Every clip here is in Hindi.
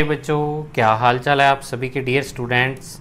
बच्चों, क्या हाल चाल है आप सभी के डियर स्टूडेंट्स।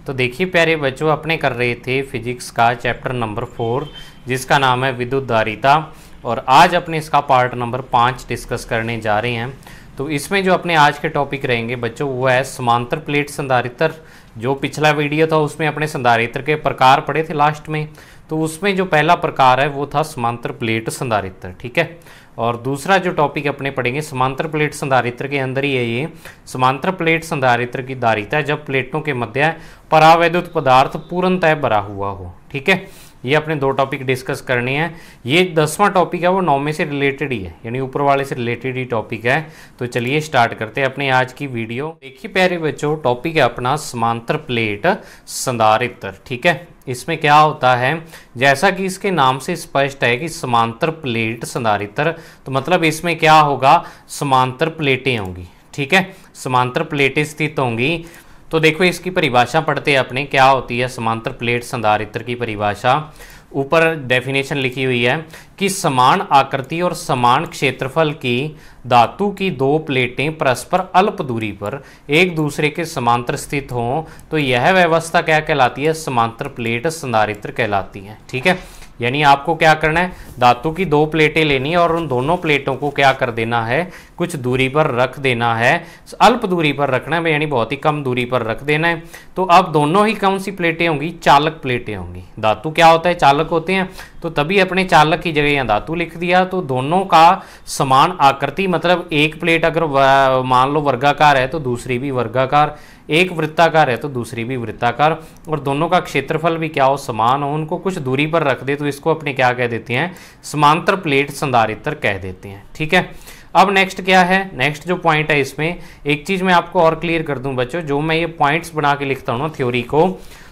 तो देखिए प्यारे बच्चों, अपने कर रहे थे फिजिक्स का चैप्टर नंबर 4 जिसका नाम है विद्युत धारिता, और आज अपने इसका पार्ट नंबर 5 डिस्कस करने जा रहे हैं। तो इसमें जो अपने आज के टॉपिक रहेंगे बच्चों वो है समांतर प्लेट संधारित्र। जो पिछला वीडियो था उसमें अपने संधारित्र के प्रकार पढ़े थे लास्ट में, तो उसमें जो पहला प्रकार है वो था समांतर प्लेट संधारित्र, ठीक है। और दूसरा जो टॉपिक अपने पढ़ेंगे समांतर प्लेट संधारित्र के अंदर ही है ये समांतर प्लेट संधारित्र की धारिता है जब प्लेटों के मध्य परावैद्युत पदार्थ पूर्णतः भरा हुआ हो, ठीक है। ये अपने दो टॉपिक डिस्कस करने हैं। ये 10वां टॉपिक है वो 9 में से रिलेटेड ही है, यानी ऊपर वाले से रिलेटेड ही टॉपिक है। तो चलिए स्टार्ट करते हैं अपने आज की वीडियो। देखिए प्यारे बच्चों, टॉपिक है अपना समांतर प्लेट संधारित्र, ठीक है। इसमें क्या होता है, जैसा कि इसके नाम से स्पष्ट है कि समांतर प्लेट संधारित्र, तो मतलब इसमें क्या होगा, समांतर प्लेटें होंगी, ठीक है। समांतर प्लेटें स्थित होंगी। तो देखो इसकी परिभाषा पढ़ते हैं अपने, क्या होती है समांतर प्लेट संधारित्र की परिभाषा। ऊपर डेफिनेशन लिखी हुई है कि समान आकृति और समान क्षेत्रफल की धातु की दो प्लेटें परस्पर अल्प दूरी पर एक दूसरे के समांतर स्थित हों तो यह व्यवस्था क्या कहलाती है, समांतर प्लेट संधारित्र कहलाती है, ठीक है। यानी आपको क्या करना है, धातु की दो प्लेटें लेनी है और उन दोनों प्लेटों को क्या कर देना है, कुछ दूरी पर रख देना है, अल्प दूरी पर रखना है, यानी बहुत ही कम दूरी पर रख देना है। तो अब दोनों ही कौन सी प्लेटें होंगी, चालक प्लेटें होंगी। धातु क्या होता है, चालक होते हैं, तो तभी अपने चालक की जगह यहाँ धातु लिख दिया। तो दोनों का समान आकृति, मतलब एक प्लेट अगर मान लो वर्गाकार है तो दूसरी भी वर्गाकार, एक वृत्ताकार है तो दूसरी भी वृत्ताकार, और दोनों का क्षेत्रफल भी क्या हो, समान हो, उनको कुछ दूरी पर रख दे तो इसको अपने क्या कह देते हैं, समांतर प्लेट संधारित्र कह देते हैं, ठीक है। अब नेक्स्ट क्या है, नेक्स्ट जो पॉइंट है इसमें एक चीज मैं आपको और क्लियर कर दूं बच्चों, जो मैं ये पॉइंट्स बना के लिखता हूं ना थ्योरी को,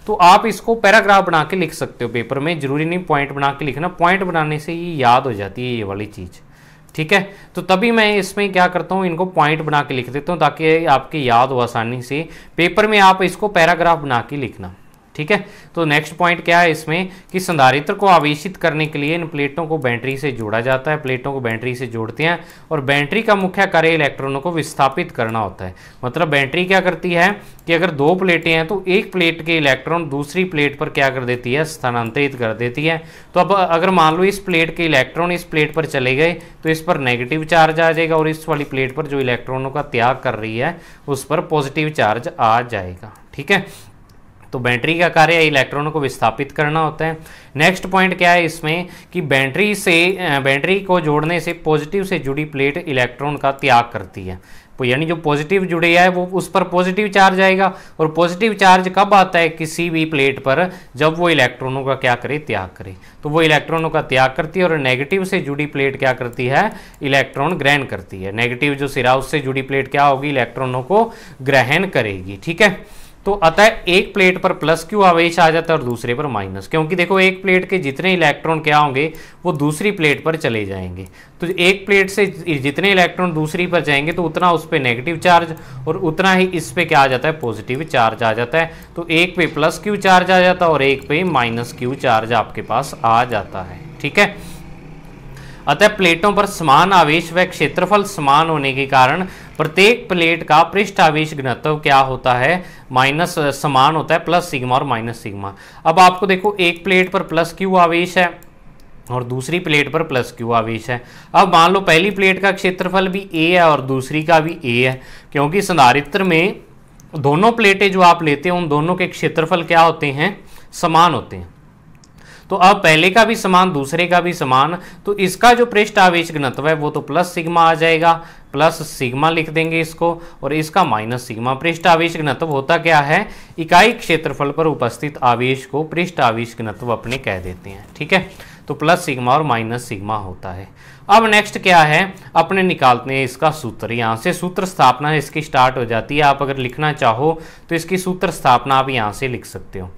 तो आप इसको पैराग्राफ बना के लिख सकते हो पेपर में, जरूरी नहीं पॉइंट बना के लिखना। पॉइंट बनाने से ये याद हो जाती है ये वाली चीज, ठीक है। तो तभी मैं इसमें क्या करता हूँ, इनको पॉइंट बना के लिख देता हूँ ताकि आपके याद हो आसानी से। पेपर में आप इसको पैराग्राफ बना के लिखना, ठीक है। तो नेक्स्ट पॉइंट क्या है इसमें कि संधारित्र को आवेशित करने के लिए इन प्लेटों को बैटरी से जोड़ा जाता है। प्लेटों को बैटरी से जोड़ते हैं और बैटरी का मुख्य कार्य इलेक्ट्रॉनों को विस्थापित करना होता है। मतलब बैटरी क्या करती है कि अगर दो प्लेटें हैं तो एक प्लेट के इलेक्ट्रॉन दूसरी प्लेट पर क्या कर देती है, स्थानांतरित कर देती है। तो अब अगर मान लो इस प्लेट के इलेक्ट्रॉन इस प्लेट पर चले गए तो इस पर नेगेटिव चार्ज आ जाएगा, और इस वाली प्लेट पर जो इलेक्ट्रॉनों का त्याग कर रही है उस पर पॉजिटिव चार्ज आ जाएगा, ठीक है। तो बैटरी का कार्य इलेक्ट्रॉनों को विस्थापित करना होता है। नेक्स्ट पॉइंट क्या है इसमें कि बैटरी को जोड़ने से पॉजिटिव से जुड़ी प्लेट इलेक्ट्रॉन का त्याग करती है। तो यानी जो पॉजिटिव जुड़े है वो उस पर पॉजिटिव चार्ज आएगा, और पॉजिटिव चार्ज कब आता है, किसी भी प्लेट पर, जब वो इलेक्ट्रॉनों का क्या करे, त्याग करे। तो वो इलेक्ट्रॉनों का त्याग करती है और नेगेटिव से जुड़ी प्लेट क्या करती है, इलेक्ट्रॉन ग्रहण करती है। नेगेटिव जो सिरा उससे जुड़ी प्लेट क्या होगी, इलेक्ट्रॉनों को ग्रहण करेगी, ठीक है। तो अतः एक प्लेट पर प्लस क्यू आवेश आ जाता है और दूसरे पर माइनस, क्योंकि देखो एक प्लेट के जितने इलेक्ट्रॉन क्या होंगे वो दूसरी प्लेट पर चले जाएंगे। तो एक प्लेट से जितने इलेक्ट्रॉन दूसरी पर जाएंगे तो उतना उस पर नेगेटिव चार्ज और उतना ही इस पे क्या आ जाता है, पॉजिटिव चार्ज आ जाता है। तो एक पे प्लस क्यू चार्ज आ जाता है और एक पे माइनस क्यू चार्ज आपके पास आ जाता है, ठीक है। अतः प्लेटों पर समान आवेश व क्षेत्रफल समान होने के कारण प्रत्येक प्लेट का पृष्ठ आवेश घनत्व क्या होता है, माइनस समान होता है, प्लस सिग्मा और माइनस सिग्मा। अब आपको देखो एक प्लेट पर प्लस क्यू आवेश है और दूसरी प्लेट पर प्लस क्यू आवेश है। अब मान लो पहली प्लेट का क्षेत्रफल भी ए है और दूसरी का भी ए है, क्योंकि संधारित्र में दोनों प्लेटें जो आप लेते हैं उन दोनों के क्षेत्रफल क्या होते हैं, समान होते हैं। तो अब पहले का भी समान दूसरे का भी समान, तो इसका जो पृष्ठ आवेश घनत्व है वो तो प्लस सिग्मा आ जाएगा, प्लस सिग्मा लिख देंगे इसको, और इसका माइनस सिग्मा। पृष्ठ आवेश घनत्व होता क्या है, इकाई क्षेत्रफल पर उपस्थित आवेश को पृष्ठ आवेश घनत्व अपने कह देते हैं, ठीक है। तो प्लस सिग्मा और माइनस सिग्मा होता है। अब नेक्स्ट क्या है, अपने निकालते हैं इसका सूत्र। यहाँ से सूत्र स्थापना इसकी स्टार्ट हो जाती है। आप अगर लिखना चाहो तो इसकी सूत्र स्थापना आप यहाँ से लिख सकते हो।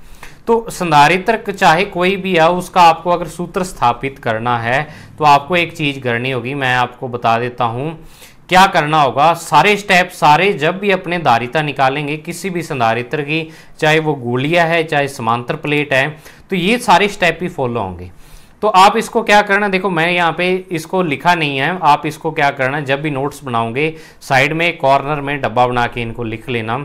तो संधारित्र चाहे कोई भी है उसका आपको अगर सूत्र स्थापित करना है तो आपको एक चीज करनी होगी, मैं आपको बता देता हूं क्या करना होगा। सारे स्टेप सारे जब भी अपने धारिता निकालेंगे किसी भी संधारित्र की, चाहे वो गोलियां है चाहे समांतर प्लेट है, तो ये सारे स्टेप ही फॉलो होंगे। तो आप इसको क्या करना, देखो मैं यहाँ पे इसको लिखा नहीं है, आप इसको क्या करना, जब भी नोट्स बनाओगे साइड में कॉर्नर में डब्बा बना के इनको लिख लेना।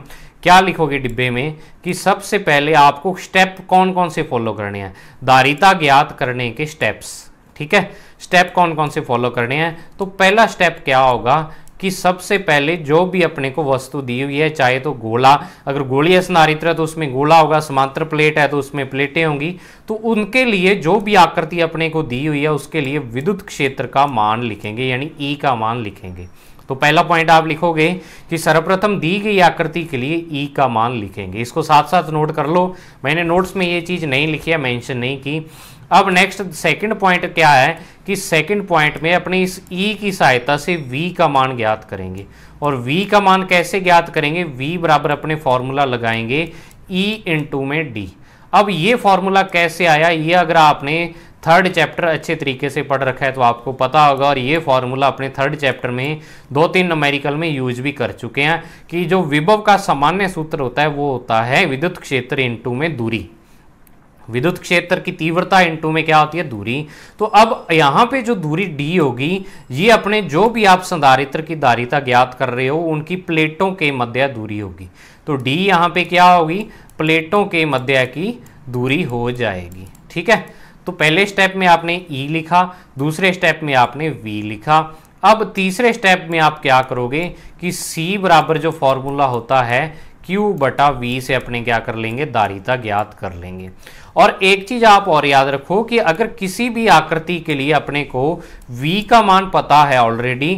क्या लिखोगे डिब्बे में कि सबसे पहले आपको स्टेप कौन कौन से फॉलो करने हैं, धारिता ज्ञात करने के स्टेप्स। ठीक है, स्टेप कौन कौन से फॉलो करने हैं। तो पहला स्टेप क्या होगा कि सबसे पहले जो भी अपने को वस्तु दी हुई है, चाहे तो गोला, अगर गोलीय संधारित्र है तो उसमें गोला होगा, समांतर प्लेट है तो उसमें प्लेटें होंगी, तो उनके लिए जो भी आकृति अपने को दी हुई है उसके लिए विद्युत क्षेत्र का मान लिखेंगे, यानी ई का मान लिखेंगे। तो पहला पॉइंट आप लिखोगे कि सर्वप्रथम दी गई आकृति के लिए ई का मान लिखेंगे। इसको साथ साथ नोट कर लो, मैंने नोट्स में ये चीज़ नहीं लिखी है, मेंशन नहीं की। अब नेक्स्ट सेकंड पॉइंट क्या है कि सेकंड पॉइंट में अपने इस ई की सहायता से v का मान ज्ञात करेंगे। और v का मान कैसे ज्ञात करेंगे, v बराबर अपने फॉर्मूला लगाएंगे e इंटू में d। अब ये फॉर्मूला कैसे आया, ये अगर आपने थर्ड चैप्टर अच्छे तरीके से पढ़ रखा है तो आपको पता होगा, और ये फॉर्मूला अपने थर्ड चैप्टर में 2-3 न्यूमेरिकल में यूज भी कर चुके हैं कि जो विभव का सामान्य सूत्र होता है वो होता है विद्युत क्षेत्र इंटू में दूरी। विद्युत क्षेत्र की तीव्रता इंटू में क्या होती है, दूरी। तो अब यहाँ पे जो दूरी d होगी, ये अपने जो भी आप संधारित्र की धारिता ज्ञात कर रहे हो उनकी प्लेटों के मध्य दूरी होगी। तो d यहाँ पे क्या होगी, प्लेटों के मध्य की दूरी हो जाएगी। ठीक है, तो पहले स्टेप में आपने E लिखा, दूसरे स्टेप में आपने V लिखा। अब तीसरे स्टेप में आप क्या करोगे कि C बराबर जो फॉर्मूला होता है Q बटा V से अपने क्या कर लेंगे, धारिता ज्ञात कर लेंगे। और एक चीज आप और याद रखो कि अगर किसी भी आकृति के लिए अपने को V का मान पता है ऑलरेडी,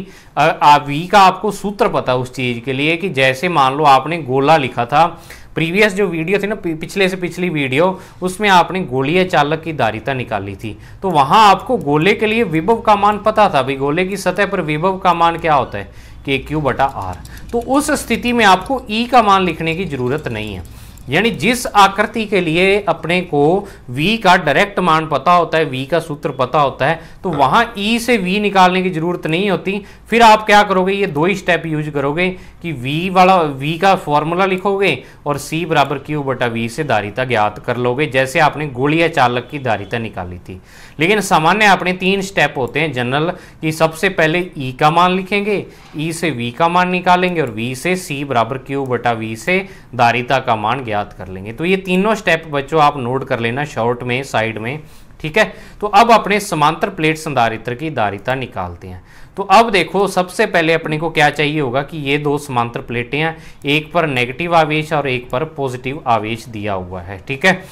V का आपको सूत्र पता है उस चीज के लिए, कि जैसे मान लो आपने गोला लिखा था, प्रीवियस जो वीडियो थी ना, पिछले से पिछली वीडियो, उसमें आपने गोलीय चालक की धारिता निकाली थी, तो वहां आपको गोले के लिए विभव का मान पता था भाई, गोले की सतह पर विभव का मान क्या होता है, KQ बटा R। तो उस स्थिति में आपको E का मान लिखने की जरूरत नहीं है, यानी जिस आकृति के लिए अपने को V का डायरेक्ट मान पता होता है, V का सूत्र पता होता है, तो वहां E से V निकालने की जरूरत नहीं होती। फिर आप क्या करोगे, ये 2 ही स्टेप यूज करोगे कि V का फॉर्मूला लिखोगे और C बराबर Q बटा V से धारिता ज्ञात कर लोगे, जैसे आपने गोलीय चालक की धारिता निकाली थी। लेकिन सामान्य अपने 3 स्टेप होते हैं जनरल, कि सबसे पहले E का मान लिखेंगे, E से V का मान निकालेंगे और V से C बराबर Q बटा V से धारिता का मान ज्ञात कर लेंगे। तो ये तीनों स्टेप बच्चों आप नोट कर लेना शॉर्ट में, साइड में। ठीक है, तो अब अपने समांतर प्लेट संधारित्र की धारिता निकालते हैं। तो अब देखो, सबसे पहले अपने को क्या चाहिए होगा कि ये 2 समांतर प्लेटें हैं, एक पर नेगेटिव आवेश और एक पर पॉजिटिव आवेश दिया हुआ है। ठीक है,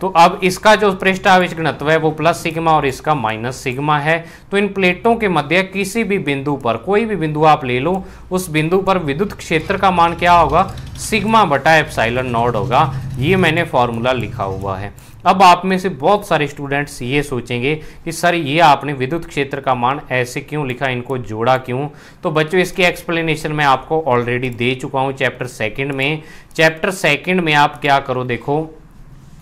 तो अब इसका जो पृष्ठ आवेश घनत्व है वो प्लस सिग्मा और इसका माइनस सिग्मा है। तो इन प्लेटों के मध्य किसी भी बिंदु पर, कोई भी बिंदु आप ले लो, उस बिंदु पर विद्युत क्षेत्र का मान क्या होगा, सिग्मा बटा एप्सिलॉन नॉट होगा। ये मैंने फॉर्मूला लिखा हुआ है। अब आप में से बहुत सारे स्टूडेंट्स ये सोचेंगे कि सर ये आपने विद्युत क्षेत्र का मान ऐसे क्यों लिखा, इनको जोड़ा क्यों। तो बच्चों इसकी एक्सप्लेनेशन मैं आपको ऑलरेडी दे चुका हूँ चैप्टर सेकंड में। चैप्टर सेकंड में आप क्या करो, देखो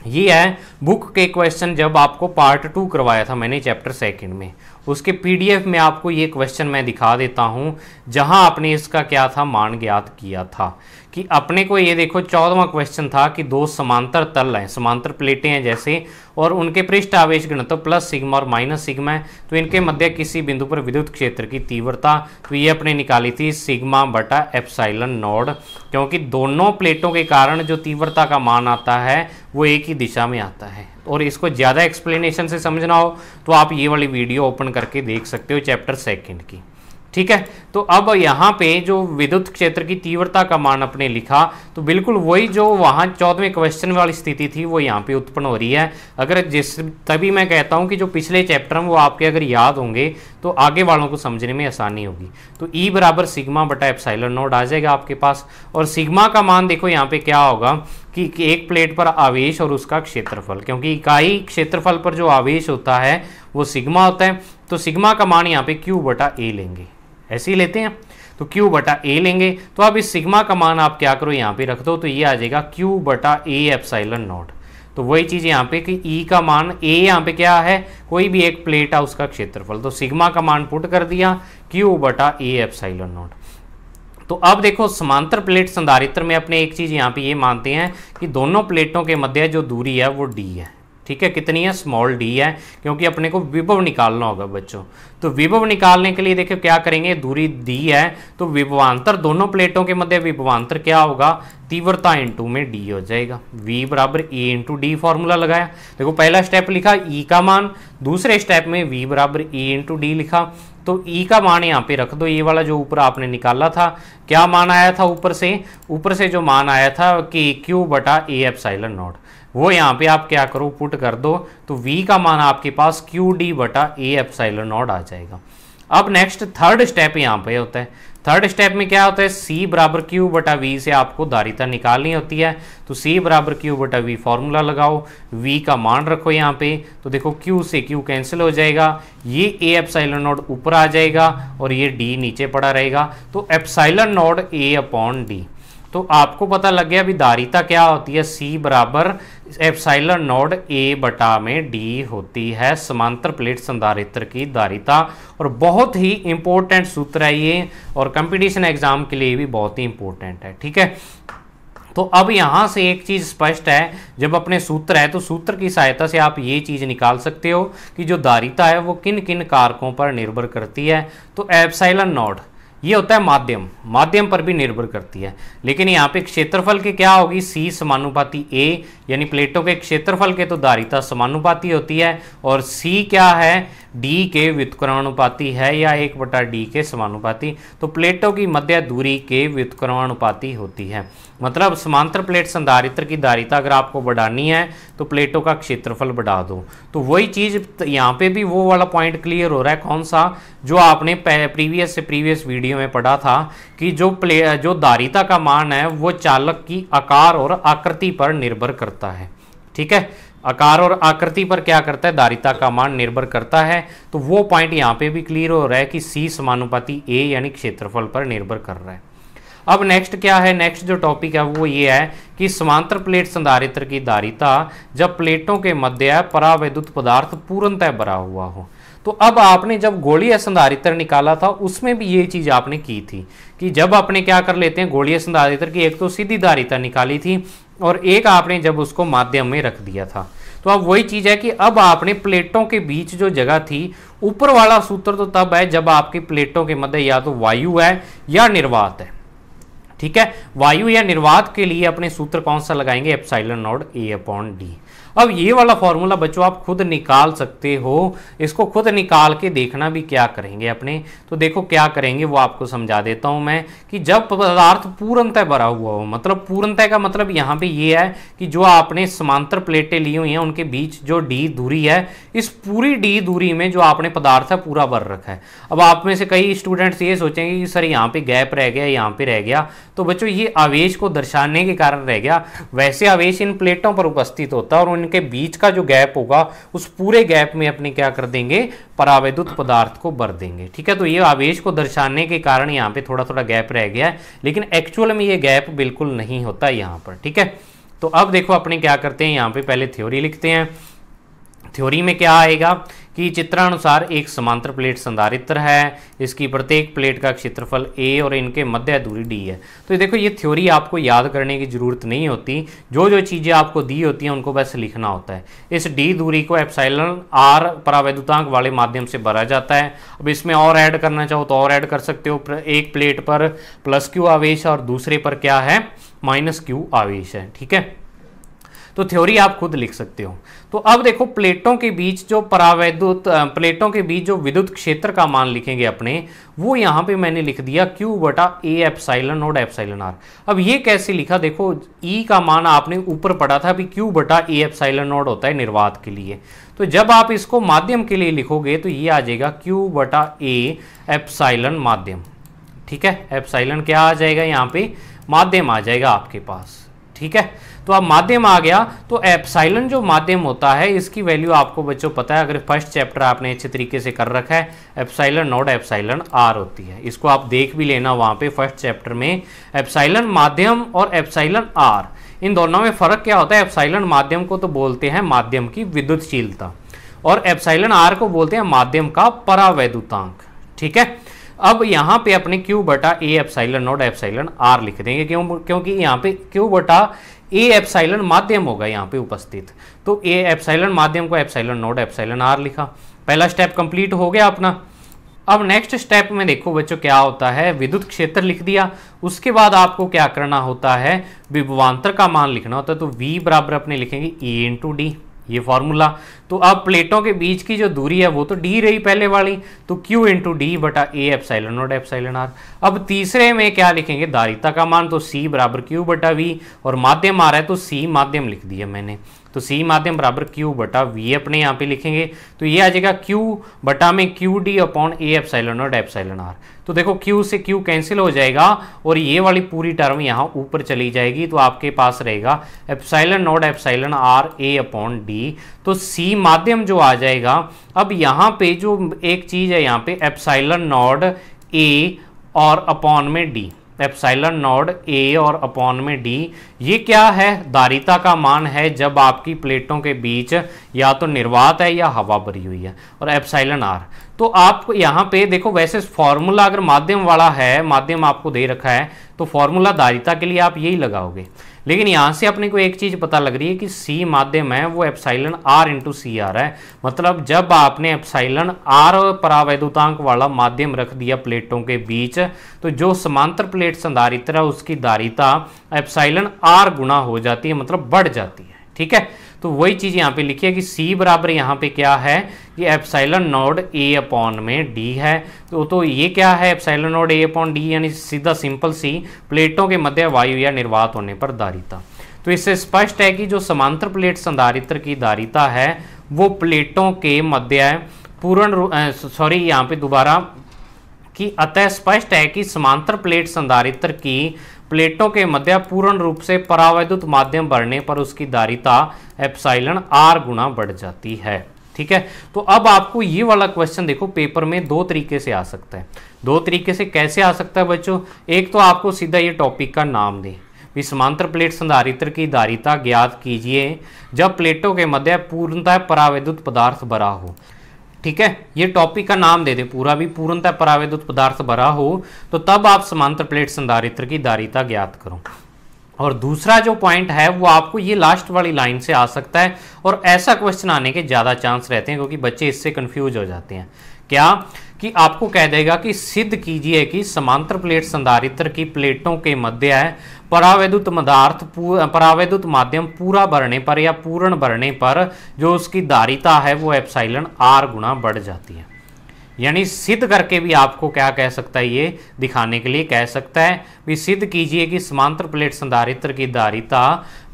ये है बुक के क्वेश्चन, जब आपको पार्ट 2 करवाया था मैंने चैप्टर सेकंड में, उसके PDF में आपको ये क्वेश्चन मैं दिखा देता हूँ, जहाँ आपने इसका क्या था, मान ज्ञात किया था। कि अपने को ये देखो 14वां क्वेश्चन था कि 2 समांतर तल हैं, समांतर प्लेटें हैं जैसे, और उनके पृष्ठ आवेश घनत्व प्लस सिग्मा और माइनस सिग्मा है, तो इनके मध्य किसी बिंदु पर विद्युत क्षेत्र की तीव्रता, तो ये अपने निकाली थी सिग्मा बटा एप्सिलॉन नॉट, क्योंकि दोनों प्लेटों के कारण जो तीव्रता का मान आता है वो एक ही दिशा में आता है। और इसको ज़्यादा एक्सप्लेनेशन से समझना हो तो आप ये वाली वीडियो ओपन करके देख सकते हो चैप्टर सेकंड की। ठीक है, तो अब यहाँ पे जो विद्युत क्षेत्र की तीव्रता का मान अपने लिखा, तो बिल्कुल वही जो वहाँ 14वें क्वेश्चन वाली स्थिति थी वो यहाँ पे उत्पन्न हो रही है। अगर तभी मैं कहता हूँ कि जो पिछले चैप्टर हैं वो आपके अगर याद होंगे तो आगे वालों को समझने में आसानी होगी। तो E बराबर सिग्मा बटा एप्सिलॉन नॉट आ जाएगा आपके पास, और सिग्मा का मान देखो यहाँ पे क्या होगा कि एक प्लेट पर आवेश और उसका क्षेत्रफल, क्योंकि इकाई क्षेत्रफल पर जो आवेश होता है वो सिग्मा होता है, तो सिग्मा का मान यहाँ पे Q बटा A लेंगे, ऐसे ही लेते हैं, तो Q बटा A लेंगे। तो अब इस सिग्मा का मान आप क्या करो, यहाँ पे रख दो, तो ये आ जाएगा Q बटा A एप्सिलॉन नॉट। तो वही चीज़ यहाँ पे कि E का मान, A यहाँ पे क्या है, कोई भी एक प्लेट है उसका क्षेत्रफल, तो सिग्मा का मान पुट कर दिया Q बटा A एप्सिलॉन नॉट। तो अब देखो समांतर प्लेट संधारित्र में अपने एक चीज़ यहाँ पे ये मानते हैं कि दोनों प्लेटों के मध्य जो दूरी है वो D है। ठीक है, कितनी है, स्मॉल डी है, क्योंकि अपने को विभव निकालना होगा बच्चों। तो विभव निकालने के लिए देखिए क्या करेंगे, दूरी दी है तो विभवांतर, दोनों प्लेटों के मध्य विभवांतर क्या होगा, तीव्रता इंटू में डी हो जाएगा। V बराबर ए इंटू डी फॉर्मूला लगाया। देखो पहला स्टेप लिखा E का मान, दूसरे स्टेप में V बराबर ए इंटू डी लिखा। तो E का मान यहाँ पे रख दो, ये वाला जो ऊपर आपने निकाला था, क्या मान आया था ऊपर से जो मान आया था कि Q बटा ए एप्सिलॉन नॉट, वो यहाँ पे आप क्या करो, पुट कर दो। तो V का मान आपके पास QD बटा ए एप्सिलॉन नॉट आ जाएगा। अब नेक्स्ट थर्ड स्टेप यहाँ पे होता है। थर्ड स्टेप में क्या होता है, C बराबर Q बटा V से आपको धारिता निकालनी होती है। तो C बराबर Q बटा V फॉर्मूला लगाओ, V का मान रखो यहाँ पे। तो देखो Q से Q कैंसिल हो जाएगा, ये A एप्सिलॉन नॉट ऊपर आ जाएगा और ये D नीचे पड़ा रहेगा। तो epsilon not A upon D। तो आपको पता लग गया अभी धारिता क्या होती है, C बराबर एप्सिलॉन नॉट A बटा में D होती है समांतर प्लेट संधारित्र की धारिता। और बहुत ही इंपॉर्टेंट सूत्र है ये, और कंपटीशन एग्जाम के लिए भी बहुत ही इंपॉर्टेंट है, ठीक है। तो अब यहाँ से एक चीज स्पष्ट है, जब अपने सूत्र है तो सूत्र की सहायता से आप ये चीज निकाल सकते हो कि जो धारिता है वो किन किन कारकों पर निर्भर करती है। तो एप्सिलॉन नॉट ये होता है माध्यम पर भी निर्भर करती है। लेकिन यहाँ पे क्षेत्रफल के क्या होगी, C समानुपाती A, यानी प्लेटों के क्षेत्रफल के तो धारिता समानुपाती होती है, और C क्या है, D के व्युत्क्रमानुपाती है या 1/D के समानुपाती। तो प्लेटों की मध्य दूरी के व्युत्क्रमानुपाती होती है। मतलब समांतर प्लेट संधारित्र की धारिता अगर आपको बढ़ानी है तो प्लेटों का क्षेत्रफल बढ़ा दो। तो वही चीज यहाँ पे भी वो वाला पॉइंट क्लियर हो रहा है, कौन सा, जो आपने प्रीवियस वीडियो में पढ़ा था कि जो धारिता का मान है वो चालक की आकार और आकृति पर निर्भर करता है, ठीक है। आकार और आकृति पर क्या करता है, धारिता का मान निर्भर करता है। तो वो पॉइंट यहाँ पे भी क्लियर हो रहा है कि C समानुपाती A यानी क्षेत्रफल पर निर्भर कर रहा है। अब नेक्स्ट क्या है, नेक्स्ट जो टॉपिक है वो ये है कि समांतर प्लेट संधारित्र की धारिता जब प्लेटों के मध्य परावैद्युत पदार्थ पूर्णतः भरा हुआ हो। तो अब आपने जब गोलीय संधारित्र निकाला था उसमें भी ये चीज आपने की थी कि जब आपने क्या कर लेते हैं, गोलीय संधारित्र की एक तो सीधी धारिता निकाली थी और एक आपने जब उसको माध्यम में रख दिया था। तो अब वही चीज है कि अब आपने प्लेटों के बीच जो जगह थी, ऊपर वाला सूत्र तो तब है जब आपकी प्लेटों के मध्य या तो वायु है या निर्वात है, ठीक है। वायु या निर्वात के लिए अपने सूत्र कौन सा लगाएंगे, epsilon not A upon D। अब ये वाला फॉर्मूला बच्चों आप खुद निकाल सकते हो, इसको खुद निकाल के देखना भी क्या करेंगे अपने। तो देखो क्या करेंगे वो आपको समझा देता हूं मैं कि जब पदार्थ पूर्णतः भरा हुआ हो, मतलब पूर्णतः का मतलब यहाँ पे ये है कि जो आपने समांतर प्लेटें ली हुई हैं उनके बीच जो D दूरी है, इस पूरी D दूरी में जो आपने पदार्थ है पूरा भर रखा है। अब आप में से कई स्टूडेंट्स ये सोचेंगे कि सर यहाँ पे गैप रह गया, यहाँ पे रह गया। तो बच्चों ये आवेश को दर्शाने के कारण रह गया, वैसे आवेश इन प्लेटों पर उपस्थित होता है और उनके बीच का जो गैप होगा उस पूरे गैप में अपने क्या कर देंगे, परावैद्युत पदार्थ को भर देंगे, ठीक है। तो ये आवेश को दर्शाने के कारण यहाँ पे थोड़ा थोड़ा गैप रह गया है, लेकिन एक्चुअल में ये गैप बिल्कुल नहीं होता यहाँ पर, ठीक है। तो अब देखो अपने क्या करते हैं, यहाँ पे पहले थ्योरी लिखते हैं। थ्योरी में क्या आएगा कि चित्रानुसार एक समांतर प्लेट संधारित्र है, इसकी प्रत्येक प्लेट का क्षेत्रफल A और इनके मध्य दूरी D है। तो देखो ये थ्योरी आपको याद करने की जरूरत नहीं होती, जो जो चीज़ें आपको दी होती हैं उनको बस लिखना होता है। इस D दूरी को एप्सिलॉन R परावैद्युतांक वाले माध्यम से भरा जाता है। अब इसमें और ऐड करना चाहो तो और ऐड कर सकते हो, एक प्लेट पर +Q आवेश और दूसरे पर क्या है, -Q आवेश है, ठीक है। तो थ्योरी आप खुद लिख सकते हो। तो अब देखो प्लेटों के बीच जो परावैद्युत प्लेटों के बीच जो विद्युत क्षेत्र का मान लिखेंगे अपने, वो यहाँ पे मैंने लिख दिया Q बटा A epsilon naught epsilon R। अब ये कैसे लिखा, देखो E का मान आपने ऊपर पढ़ा था, अभी Q बटा A एप्सिलॉन नॉट होता है निर्वात के लिए। तो जब आप इसको माध्यम के लिए लिखोगे तो ये आ जाएगा Q बटा A एप्सिलॉन माध्यम, ठीक है। एप्सिलॉन क्या आ जाएगा, यहाँ पे माध्यम आ जाएगा आपके पास, ठीक है। तो अब माध्यम आ गया, तो एप्सिलॉन जो माध्यम होता है इसकी वैल्यू आपको बच्चों पता है, अगर फर्स्ट चैप्टर आपने अच्छे तरीके से कर रखा है, एप्सिलॉन नॉट एप्सिलॉन R होती है। इसको आप देख भी लेना वहां पे फर्स्ट चैप्टर में। एप्सिलॉन माध्यम और एप्सिलॉन R, इन दोनों में फर्क क्या होता है, एप्सिलॉन माध्यम को तो बोलते हैं माध्यम की विद्युतशीलता और एप्सिलॉन R को बोलते हैं माध्यम का परावैद्युतांक, ठीक है। अब यहाँ पे अपने Q बटा A epsilon naught epsilon R लिख देंगे, क्योंकि यहाँ पे Q बटा ए एप्सिलॉन माध्यम होगा यहाँ पे उपस्थित, तो ए एप्सिलॉन माध्यम को एप्सिलॉन नॉट एप्सिलॉन आर लिखा। पहला स्टेप कंप्लीट हो गया अपना। अब नेक्स्ट स्टेप में देखो बच्चों क्या होता है, विद्युत क्षेत्र लिख दिया, उसके बाद आपको क्या करना होता है, विभवांतर का मान लिखना होता है। तो V बराबर अपने लिखेंगे E इंटू डी, ये फॉर्मूला। तो अब प्लेटों के बीच की जो दूरी है वो तो डी रही पहले वाली, तो Q इंटू डी बटा A epsilon naught epsilon R. अब तीसरे में क्या लिखेंगे, धारिता का मान, तो C बराबर Q बटा V, और माध्यम आ रहा है तो C माध्यम लिख दिया मैंने, तो C माध्यम बराबर Q बटा V अपने यहाँ पे लिखेंगे। तो ये आ जाएगा Q बटा में Q D upon A epsilon naught epsilon R. तो देखो Q से Q कैंसिल हो जाएगा और ये वाली पूरी टर्म यहाँ ऊपर चली जाएगी, तो आपके पास रहेगा epsilon naught epsilon R A upon D. तो C माध्यम जो आ जाएगा, अब यहाँ पे जो एक चीज है, यहाँ पे एप्सिलॉन नॉट ए और अपॉन में डी, एप्सिलॉन नॉट ए और अपॉन में डी, ये क्या है, धारिता का मान है जब आपकी प्लेटों के बीच या तो निर्वात है या हवा भरी हुई है, और एप्सिलॉन आर। तो आपको यहाँ पे देखो, वैसे फॉर्मूला अगर माध्यम वाला है, माध्यम आपको दे रखा है, तो फॉर्मूला धारिता के लिए आप यही लगाओगे, लेकिन यहाँ से अपने को एक चीज पता लग रही है कि C माध्यम है वो epsilon R into C R है। मतलब जब आपने एप्सिलॉन आर परावैद्युतांक वाला माध्यम रख दिया प्लेटों के बीच, तो जो समांतर प्लेट संधारित्र है उसकी धारिता एप्सिलॉन आर गुना हो जाती है, मतलब बढ़ जाती है। ठीक है, तो वही चीज यहाँ पे लिखी है कि C बराबर यहाँ पे क्या है, कि एप्सिलॉन नॉट ए अपॉन में डी है। तो ये क्या है, epsilon not a upon D, यानी सीधा सिंपल सी प्लेटों के मध्य वायु या निर्वात होने पर धारिता। तो इससे स्पष्ट है कि जो समांतर प्लेट संधारित्र की धारिता है वो प्लेटों के मध्य पूर्ण सॉरी यहाँ पे दोबारा कि अतः स्पष्ट है कि समांतर प्लेट संधारित्र की प्लेटों के मध्य पूर्ण रूप से परावैद्युत माध्यम बढ़ने पर उसकी धारिता एप्सिलॉन आर गुना बढ़ जाती है। ठीक है, तो अब आपको ये वाला क्वेश्चन देखो पेपर में दो तरीके से आ सकता है। दो तरीके से कैसे आ सकता है बच्चों, एक तो आपको सीधा ये टॉपिक का नाम दे, समांतर प्लेट संधारित्र की धारिता ज्ञात कीजिए जब प्लेटों के मध्य पूर्णतः परावैद्युत पदार्थ भरा हो। ठीक है, ये टॉपिक का नाम दे दे पूरा भी, पूर्णतः परावैद्युत पदार्थ भरा हो, तो तब आप समांतर प्लेट संधारित्र की धारिता ज्ञात करो। और दूसरा जो पॉइंट है वो आपको ये लास्ट वाली लाइन से आ सकता है, और ऐसा क्वेश्चन आने के ज़्यादा चांस रहते हैं क्योंकि बच्चे इससे कंफ्यूज हो जाते हैं। क्या कि आपको कह देगा कि सिद्ध कीजिए कि समांतर प्लेट संधारित्र की प्लेटों के मध्य परावैद्युत माध्यम पूरा भरने पर या पूर्ण भरने पर जो उसकी धारिता है वो एप्सिलॉन आर गुना बढ़ जाती है। यानी सिद्ध करके भी आपको क्या कह सकता है, ये दिखाने के लिए कह सकता है भी सिद्ध कीजिए कि समांतर प्लेट संधारित्र की धारिता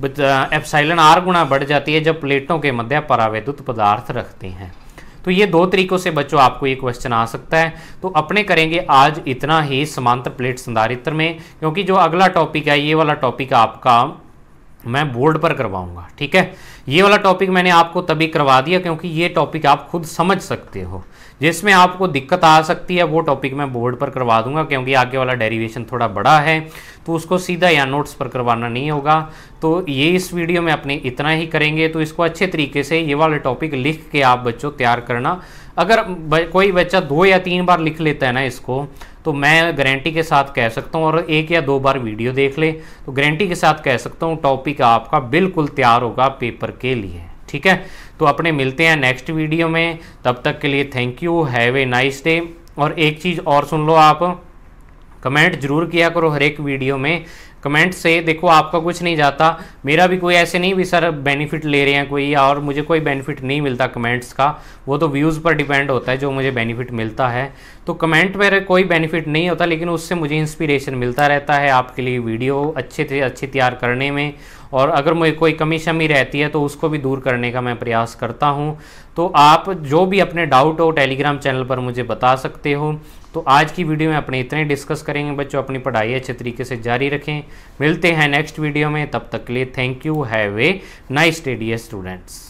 एप्सिलॉन आर गुना बढ़ जाती है जब प्लेटों के मध्य परावैद्युत पदार्थ रखते हैं। तो ये दो तरीकों से बच्चों आपको ये क्वेश्चन आ सकता है। तो अपने करेंगे आज इतना ही समांतर प्लेट संधारित्र में, क्योंकि जो अगला टॉपिक है ये वाला टॉपिक आपका मैं बोर्ड पर करवाऊंगा। ठीक है, ये वाला टॉपिक मैंने आपको तभी करवा दिया क्योंकि ये टॉपिक आप खुद समझ सकते हो, जिसमें आपको दिक्कत आ सकती है वो टॉपिक मैं बोर्ड पर करवा दूंगा, क्योंकि आगे वाला डेरिवेशन थोड़ा बड़ा है तो उसको सीधा या नोट्स पर करवाना नहीं होगा। तो ये इस वीडियो में अपने इतना ही करेंगे। तो इसको अच्छे तरीके से ये वाले टॉपिक लिख के आप बच्चों तैयार करना। अगर कोई बच्चा 2 या 3 बार लिख लेता है ना इसको, तो मैं गारंटी के साथ कह सकता हूँ, और 1 या 2 बार वीडियो देख ले तो गारंटी के साथ कह सकता हूँ टॉपिक आपका बिल्कुल तैयार होगा पेपर के लिए। ठीक है, तो अपने मिलते हैं नेक्स्ट वीडियो में, तब तक के लिए thank you, have a nice day. और एक चीज़ और सुन लो, आप कमेंट जरूर किया करो हर एक वीडियो में। कमेंट से देखो आपका कुछ नहीं जाता, मेरा भी कोई ऐसे नहीं भी सर बेनिफिट ले रहे हैं कोई, और मुझे कोई बेनिफिट नहीं मिलता कमेंट्स का, वो तो व्यूज़ पर डिपेंड होता है जो मुझे बेनिफिट मिलता है। तो कमेंट पर कोई बेनिफिट नहीं होता, लेकिन उससे मुझे इंस्पिरेशन मिलता रहता है आपके लिए वीडियो अच्छे से अच्छे तैयार करने में, और अगर मुझे कोई कमी शमी रहती है तो उसको भी दूर करने का मैं प्रयास करता हूँ। तो आप जो भी अपने डाउट हो टेलीग्राम चैनल पर मुझे बता सकते हो। तो आज की वीडियो में अपने इतने डिस्कस करेंगे बच्चों, अपनी पढ़ाई अच्छे तरीके से जारी रखें। मिलते हैं नेक्स्ट वीडियो में, तब तक के लिए thank you, have a nice day dear students.